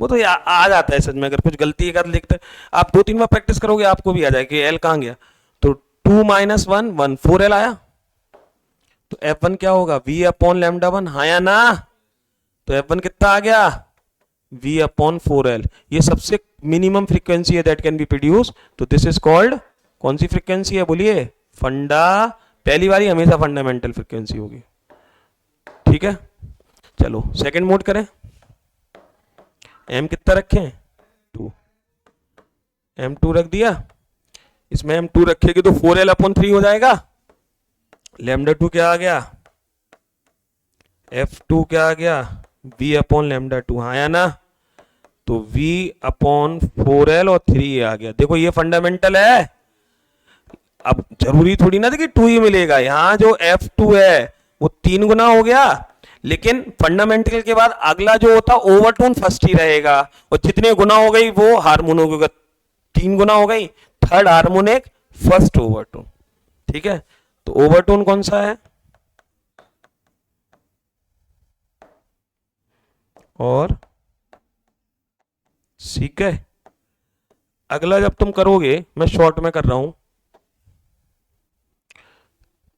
[SPEAKER 1] वो तो आ जाता है सच में, अगर कुछ गलती कर लिखते आप 2-3 बार प्रैक्टिस करोगे आपको भी आ जाएगा कि एल कहां गया। तो 2 माइनस 1 1 4l आया, तो f1 क्या होगा, v अपॉन लैम्डा 1, हाँ या ना। तो f1 कितना आ गया, v अपॉन 4l, ये सबसे मिनिमम फ्रीक्वेंसी है दैट कैन बी प्रोड्यूस, तो दिस इज कॉल्ड, कौन सी फ्रीक्वेंसी है बोलिए, फंडा, पहली बारी हमेशा फंडामेंटल फ्रीक्वेंसी होगी। ठीक है, चलो सेकंड मोड करें, m कितना रखें 2, m2 रख दिया, इसमें m2 रखेगी तो 4l अपॉन 3 हो जाएगा, लैम्डा 2 क्या आ गया, f2 क्या आ गया, v अपॉन लैम्डा 2, हाँ या ना। तो v अपॉन 4l और 3 आ गया, देखो ये फंडामेंटल है, अब जरूरी थोड़ी ना था कि 2 ही मिलेगा, यहां जो f2 है वो 3 गुना हो गया, लेकिन फंडामेंटल के बाद अगला जो होता ओवरटोन फर्स्ट ही रहेगा, और जितने गुना हो गई वो हार्मोनिक होगा, 3 गुना हो गई, थर्ड हार्मोनिक फर्स्ट ओवरटोन। ठीक है, तो ओवरटोन कौन सा है, और ठीक है, अगला जब तुम करोगे, मैं शॉर्ट में कर रहा हूं,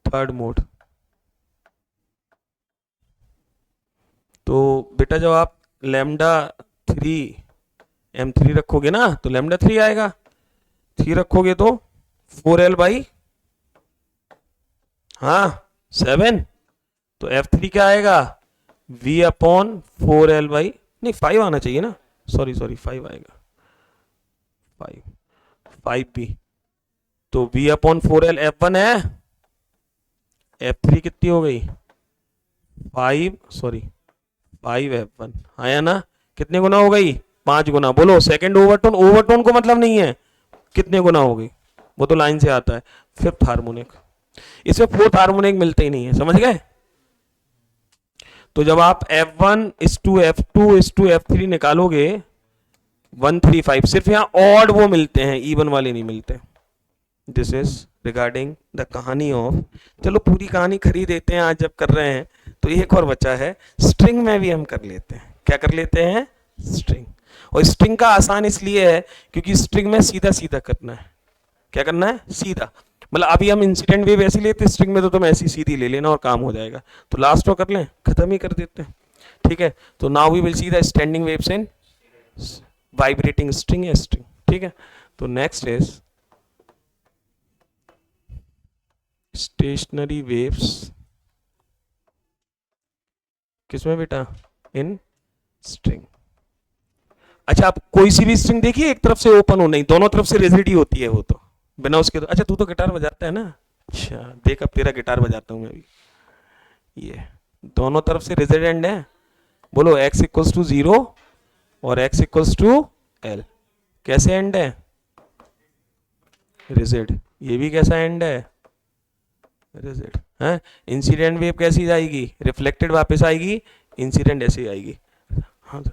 [SPEAKER 1] थर्ड मोड, तो बेटा जब आप लैम्डा 3 m3 रखोगे ना तो लैम्डा 3 आएगा, 3 रखोगे तो 4l बाई, हाँ 7, तो f3 क्या आएगा, v अपॉन 4l बाई, नहीं 5 आना चाहिए ना, सॉरी 5 आएगा, 5b, तो v अपॉन 4l f1 है, f3 कितनी हो गई 5 f1, हाँ या ना, कितने गुना हो गई 5 गुना, बोलो सेकंड ओवरटोन, ओवरटोन को मतलब नहीं है कितने गुना हो गई, वो तो लाइन से आता है, फिफ्थ हार्मोनिक, इसमें फोर्थ हार्मोनिक मिलते ही नहीं है, समझ गए। तो जब आप F1:F2:F3 निकालोगे 135, सिर्फ यहाँ ऑड वो मिलते हैं, इवन वाले नहीं मिलते। दिस इज रिगार्डिंग द कहानी ऑफ, चलो पूरी कहानी खरीद देते हैं आज जब कर रहे हैं। तो एक और बचा है, स्ट्रिंग में भी हम कर लेते हैं। क्या कर लेते हैं? स्ट्रिंग। और स्ट्रिंग का आसान इसलिए है क्योंकि स्ट्रिंग में सीधा सीधा करना है। क्या करना है? सीधा। मतलब अभी हम इंसिडेंट वेव ऐसी लेते हैं, स्ट्रिंग में तो तुम ऐसी सीधी ले लेना और काम हो जाएगा। तो लास्ट में कर लें, खत्म ही कर देते हैं। ठीक है, तो now we will see the standing waves in vibrating string या स्ट्रिंग। ठीक है, तो नेक्स्ट इज स्टेशनरी वेव्स। किसमें बेटा? In string. अच्छा, आप कोई सी भी स्ट्रिंग देखिए, एक तरफ से ओपन हो, नहीं दोनों तरफ से रिजिड ही होती है वो तो, बिना उसके तो। अच्छा, तू तो गिटार बजाता है ना? अच्छा, देख अब तेरा गिटार बजाता हूं मैं भी। ये दोनों तरफ से रिजिड एंड है। बोलो x=0 और x=l। कैसे एंड है? रिजिड। ये भी कैसा एंड है? रिजिड है। इंसिडेंट वेव कैसी जाएगी? रिफ्लेक्टेड वापस आएगी, इंसिडेंट ऐसे आएगी। हाँ सर,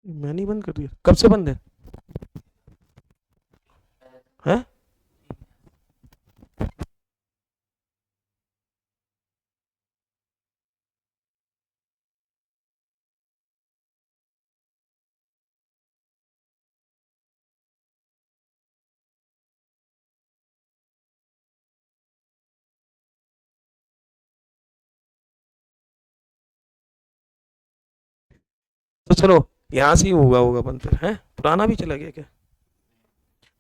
[SPEAKER 1] मैंने बंद कर दिया। कब से बंद है? हैं? तो चलो यहां से ही हुआ होगा बंद फिर। है पुराना भी चला गया क्या?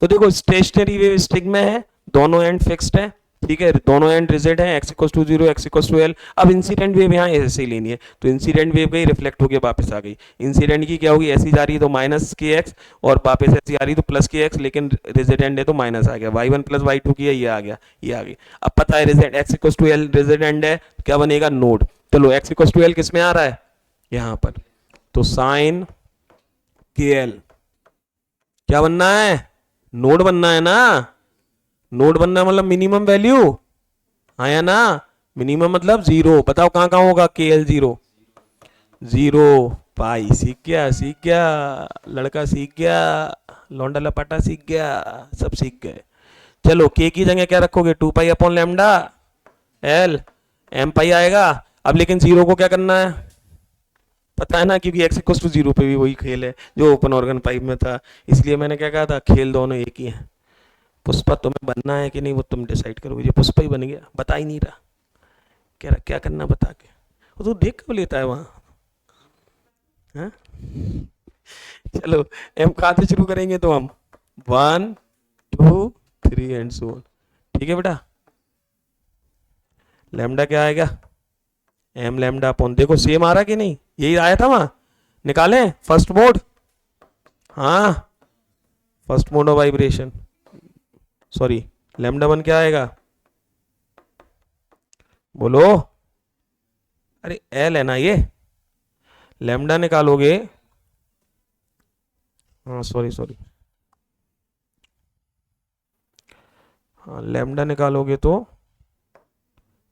[SPEAKER 1] तो देखो, स्टेशनरी वेव स्ट्रिंग में है, दोनों एंड फिक्स्ड है। ठीक है, दोनों एंड रिजिड है, x=0 x=l। अब इंसिडेंट वेव यहाँ ऐसे ही लेनी है, तो इंसिडेंट वेव गई, रिफ्लेक्ट होकर वापस आ गई। इंसिडेंट की क्या होगी? ऐसी जा रही है तो -kx, और वापस ऐसी आ रही है तो +kx, लेकिन रेजिडेंट है तो माइनस आ गया। y1 + y2 किया, ये आ गया, ये आ गई। अब पता है रेजिडेंट x=l रेजिडेंट है, क्या बनेगा? नोड। चलो x=l किस में आ रहा है? यहाँ पर। तो साइन kl क्या बनना है? नोड बनना है ना। नोड बनना है मतलब मिनिमम वैल्यू, हाँ या ना? मिनिमम मतलब 0। बताओ कहां कहां होगा? KL 0, 0, भाई सीख गया, सीख गया, लड़का सीख गया, लौंडा लपाटा सीख गया, सब सीख गए। चलो के की जगह क्या रखोगे, 2 pi upon lambda L, M pi आएगा। अब लेकिन जीरो को क्या करना है पता है ना, क्योंकि एक्स इक्वल टू जीरो पे भी वही खेल है जो ओपन ऑर्गन पाइप में था, इसलिए मैंने क्या कहा था, खेल दोनों एक ही है। पुष्पा तुम्हें बनना है कि नहीं वो तुम डिसाइड करोगे। ये पुष्पा ही बन गया, बता ही नहीं रहा, कह रहा क्या करना बता के, वो तो देख कब लेता है वहाँ। हाँ? चलो एम कहाँ से शुरू करेंगे तो हम 1 2 3 एंड सो ऑन। ठीक है बेटा, लैम्डा क्या आएगा, एम लैम्डा अपॉन, देखो सेम आ रहा कि नहीं, यही आया था वहां, निकालें फर्स्ट मोड। हाँ first mode of vibration, sorry lambda 1 क्या आएगा बोलो, अरे एल है ना ये, लैम्डा निकालोगे, हाँ सॉरी सॉरी, हाँ लैम्डा निकालोगे तो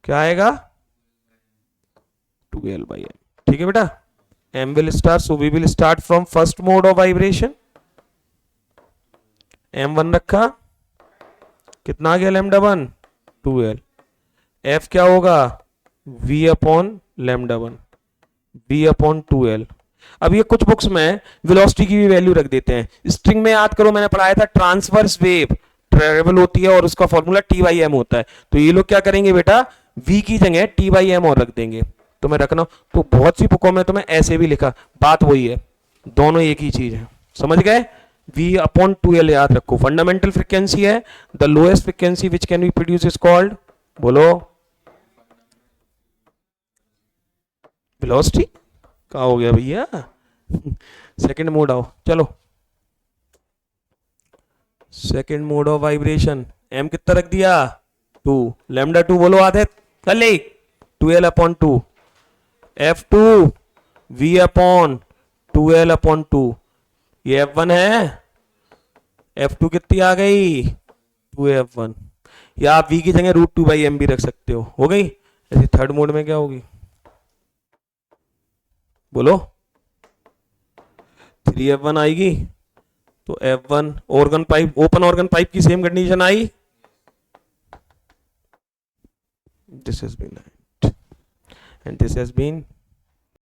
[SPEAKER 1] क्या आएगा 2L/m। ठीक है बेटा, m will start, so we will start from first mode of vibration। m1 रखा, कितना आ गया लैम्डा 1 2L, f क्या होगा v upon lambda 1 v upon 2L। अब ये कुछ बुक्स में वेलोसिटी की भी वैल्यू रख देते हैं। स्ट्रिंग में याद करो मैंने पढ़ाया था, ट्रांसवर्स वेव ट्रेवल होती है और उसका फॉर्मूला T/m होता है। तो ये लोग क्या करेंगे बेटा, v की जगह T/m और रख देंगे, तुम्हें रखना। तो बहुत सी बुकों में तुम्हें ऐसे भी लिखा, बात वही है, दोनों एक ही चीज है, समझ गए। v अपॉन 2L याद रखो, फंडामेंटल फ्रीक्वेंसी है, the lowest frequency which can be produce is called, बोलो वेलोसिटी। क्या हो गया भैया, सेकंड मोड आओ, चलो second mode of vibration, m कितना रख दिया 2, लैम्डा 2 बोलो आधे कर ले, 2L upon 2, F2 V upon 2L upon 2, ये F1 है, F2 कितनी आ गई 2F1, या आप V की जगह √2/m भी रख सकते हो गई। ऐसे थर्ड मोड में क्या होगी बोलो, 3F1 आएगी, तो F1 organ pipe, open organ pipe की सेम कंडीशन आई, this has been and this has been